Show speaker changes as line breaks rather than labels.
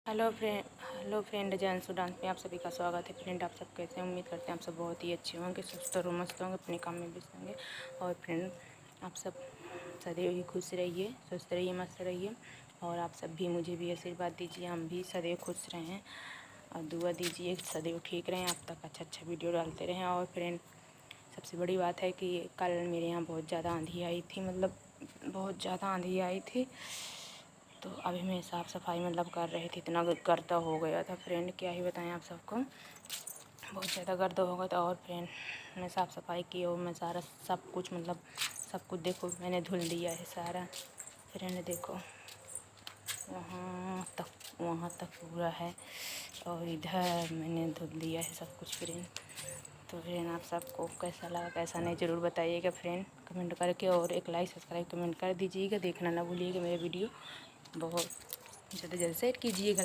Hello friend, जानसू dance में आप सभी का स्वागत है। फ्रेंड, आप सब कैसे हैं? उम्मीद करते हैं आप सब बहुत ही अच्छे होंगे, स्वस्थ और मस्त होंगे, अपने काम में व्यस्त होंगे। और फ्रेंड, आप सब सदैव ही खुश रहिए, स्वस्थ रहिए, मस्त रहिए। और आप सब भी मुझे भी आशीर्वाद दीजिए, हम भी सदैव खुश रहें और दुआ दीजिए सदैव ठीक रहें, आप तक अच्छा वीडियो डालते रहें। और फ्रेंड, सबसे बड़ी बात है कि कल मेरे यहाँ बहुत ज़्यादा आंधी आई थी, मतलब बहुत ज़्यादा आंधी आई थी। तो अभी मैं साफ़ सफाई मतलब कर रही थी, इतना गर्दा हो गया था फ्रेंड, क्या ही बताएं आप सबको, बहुत ज़्यादा गर्दा हो गया था। और फ्रेंड, मैं साफ़ सफाई की और मैं सारा सब कुछ मतलब सब कुछ देखो मैंने धुल दिया है सारा। फ्रेंड देखो, वहाँ तक पूरा है और इधर मैंने धुल दिया है सब कुछ फ्रेंड। तो फ्रेंड, आप सबको कैसा लगा कैसा नहीं ज़रूर बताइएगा फ्रेंड, कमेंट करके। और एक लाइक सब्सक्राइब कमेंट कर दीजिएगा, देखना ना भूलिएगा मेरे वीडियो, बहुत जल्द से जल्द शेयर कीजिएगा।